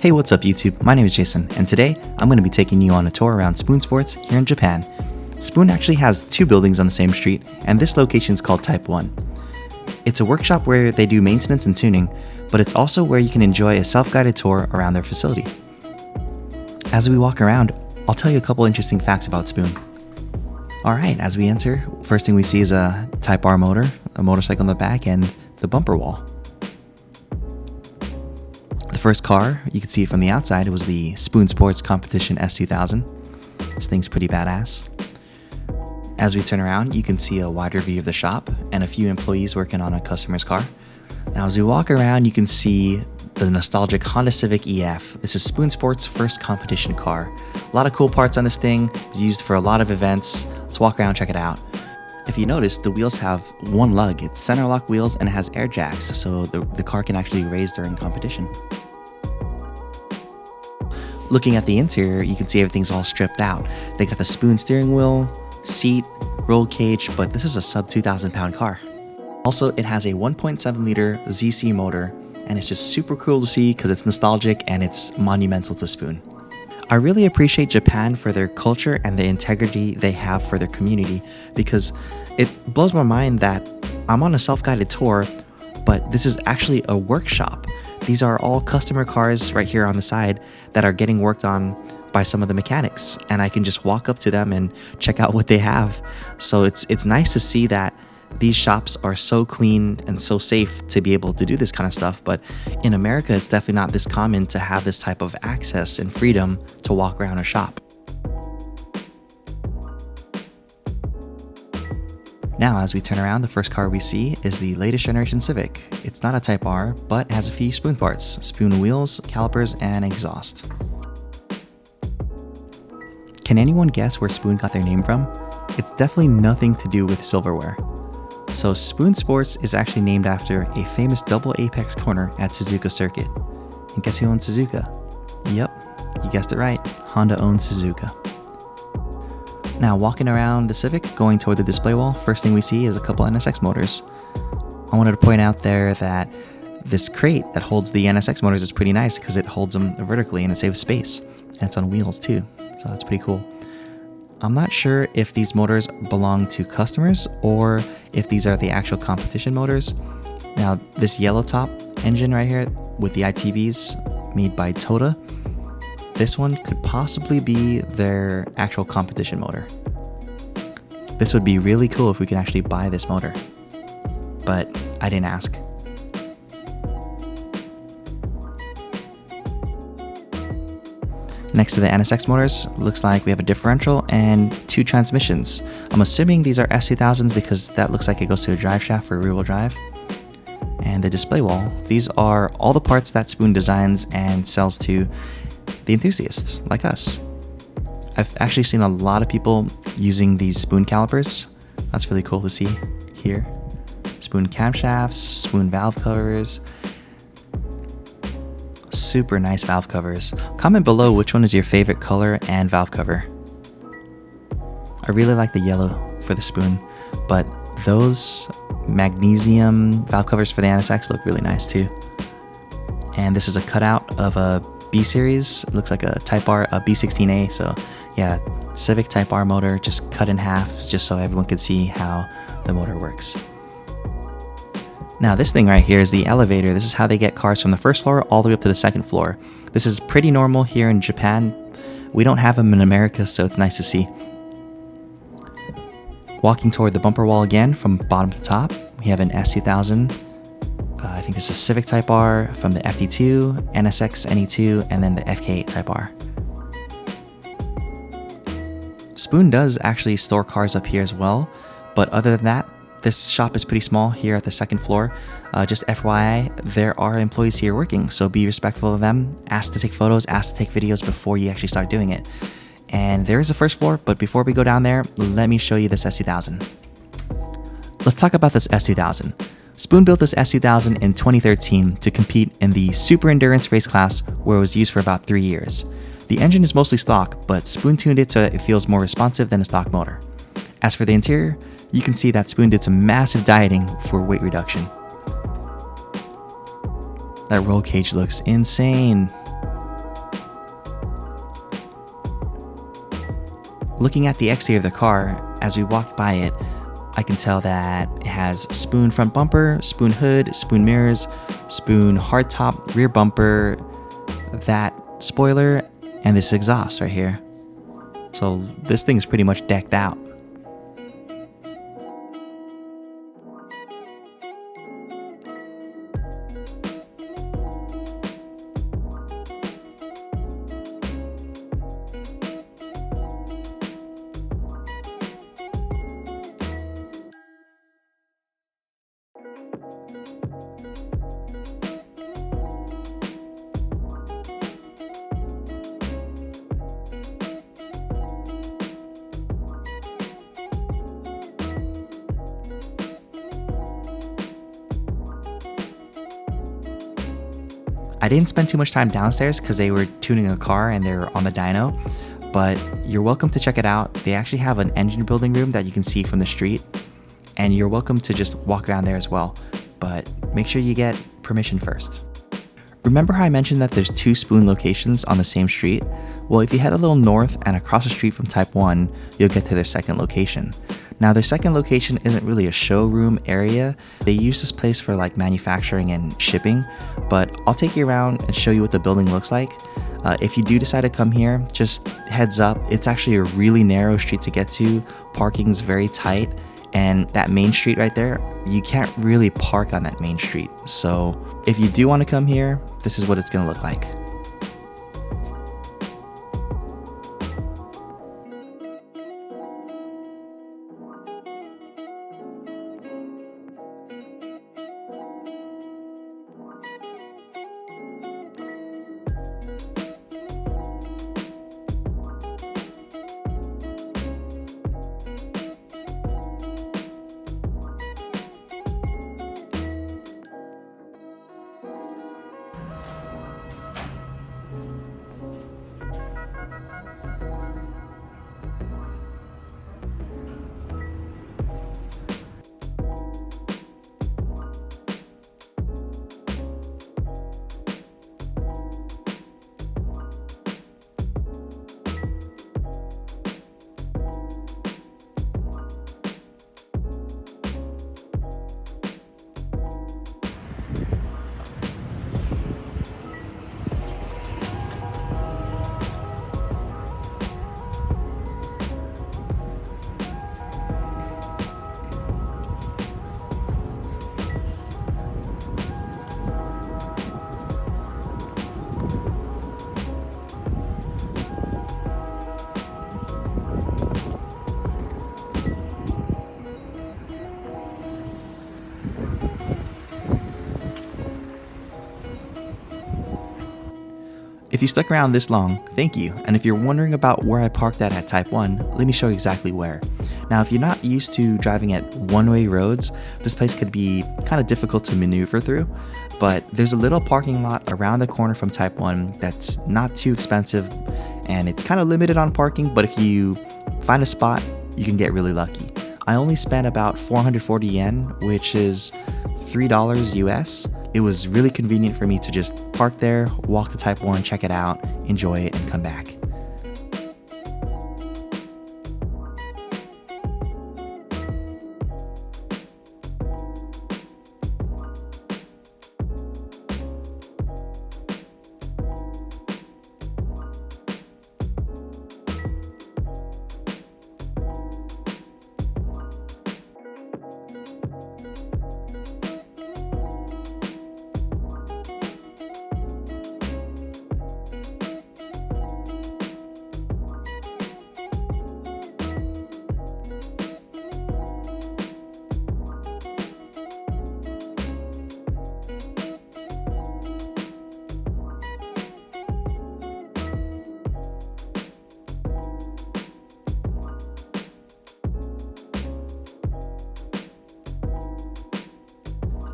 Hey, what's up YouTube? My name is Jason, and today I'm going to be taking you on a tour around Spoon Sports here in Japan. Spoon actually has two buildings on the same street, and this location is called Type 1. It's a workshop where they do maintenance and tuning, but it's also where you can enjoy a self-guided tour around their facility. As we walk around, I'll tell you a couple interesting facts about Spoon. Alright, as we enter, first thing we see is a Type R motor, a motorcycle in the back, and the bumper wall. The first car, you can see it from the outside, it was the Spoon Sports Competition S2000. This thing's pretty badass. As we turn around, you can see a wider view of the shop and a few employees working on a customer's car. Now as we walk around, you can see the nostalgic Honda Civic EF. This is Spoon Sports' first competition car. A lot of cool parts on this thing. It's used for a lot of events. Let's walk around and check it out. If you notice, the wheels have one lug. It's center lock wheels and it has air jacks, so the car can actually raise during competition. Looking at the interior, you can see everything's all stripped out. They got the Spoon steering wheel, seat, roll cage, but this is a sub 2,000 pound car. Also, it has a 1.7 liter ZC motor, and it's just super cool to see because it's nostalgic and it's monumental to Spoon. I really appreciate Japan for their culture and the integrity they have for their community, because it blows my mind that I'm on a self-guided tour, but this is actually a workshop. These are all customer cars right here on the side that are getting worked on by some of the mechanics, and I can just walk up to them and check out what they have. So it's nice to see that these shops are so clean and so safe to be able to do this kind of stuff. But in America, it's definitely not this common to have this type of access and freedom to walk around a shop. Now, as we turn around, the first car we see is the latest generation Civic. It's not a Type R, but has a few Spoon parts: Spoon wheels, calipers, and exhaust. Can anyone guess where Spoon got their name from? It's definitely nothing to do with silverware. So Spoon Sports is actually named after a famous double apex corner at Suzuka Circuit. And guess who owns Suzuka? Yep, you guessed it right, Honda owns Suzuka. Now walking around the Civic, going toward the display wall, first thing we see is a couple NSX motors. I wanted to point out there that this crate that holds the NSX motors is pretty nice because it holds them vertically and it saves space. And it's on wheels too, so that's pretty cool. I'm not sure if these motors belong to customers or if these are the actual competition motors. Now, this yellow top engine right here with the ITBs made by Toda, this one could possibly be their actual competition motor. This would be really cool if we could actually buy this motor, but I didn't ask. Next to the NSX motors, looks like we have a differential and two transmissions. I'm assuming these are S2000s because that looks like it goes to a drive shaft for rear-wheel drive. And the display wall, these are all the parts that Spoon designs and sells to the enthusiasts like us. I've actually seen a lot of people using these Spoon calipers. That's really cool to see here. Spoon camshafts, Spoon valve covers. Super nice valve covers. Comment below which one is your favorite color and valve cover. I really like the yellow for the Spoon, but those magnesium valve covers for the NSX look really nice too. And this is a cutout of a B series. It looks like a Type R, a B16A. So yeah, Civic Type R motor just cut in half just so everyone could see how the motor works. Now this thing right here is the elevator. This is how they get cars from the first floor all the way up to the second floor. This is pretty normal here in Japan. We don't have them in America, so it's nice to see. Walking toward the bumper wall again from bottom to top, we have an S2000. I think this is Civic Type R from the FD2, NSX NE2, and then the FK8 Type R. Spoon does actually store cars up here as well, but other than that, this shop is pretty small here at the second floor. Just FYI, there are employees here working, so be respectful of them. Ask to take photos, ask to take videos before you actually start doing it. And there is a first floor, but before we go down there, let me show you this S2000. Let's talk about this S2000. Spoon built this S2000 in 2013 to compete in the Super Endurance race class, where it was used for about 3 years. The engine is mostly stock, but Spoon tuned it so it feels more responsive than a stock motor. As for the interior, you can see that Spoon did some massive dieting for weight reduction. That roll cage looks insane. Looking at the exterior of the car, as we walked by it, I can tell that it has spoon front bumper, spoon hood, spoon mirrors, spoon hardtop rear bumper, that spoiler, and this exhaust right here. So this thing's pretty much decked out. I didn't spend too much time downstairs because they were tuning a car and they were on the dyno, but you're welcome to check it out. They actually have an engine building room that you can see from the street, and you're welcome to just walk around there as well, but make sure you get permission first. Remember how I mentioned that there's 2 spoon locations on the same street? Well, if you head a little north and across the street from Type 1, you'll get to their second location. Now, their second location isn't really a showroom area. They use this place for like manufacturing and shipping, but I'll take you around and show you what the building looks like. If you do decide to come here, just heads up, it's actually a really narrow street to get to. Parking's very tight, and that main street right there, you can't really park on that main street. So if you do want to come here, this is what it's going to look like. If you stuck around this long, thank you, and if you're wondering about where I parked at Type 1, let me show you exactly where. Now, if you're not used to driving at one-way roads, this place could be kind of difficult to maneuver through, but there's a little parking lot around the corner from Type 1 that's not too expensive, and it's kind of limited on parking, but if you find a spot, you can get really lucky. I only spent about 440 yen, which is $3 US. It was really convenient for me to just park there, walk to Type 1, check it out, enjoy it, and come back.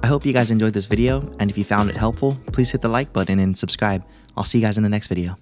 I hope you guys enjoyed this video, and if you found it helpful, please hit the like button and subscribe. I'll see you guys in the next video.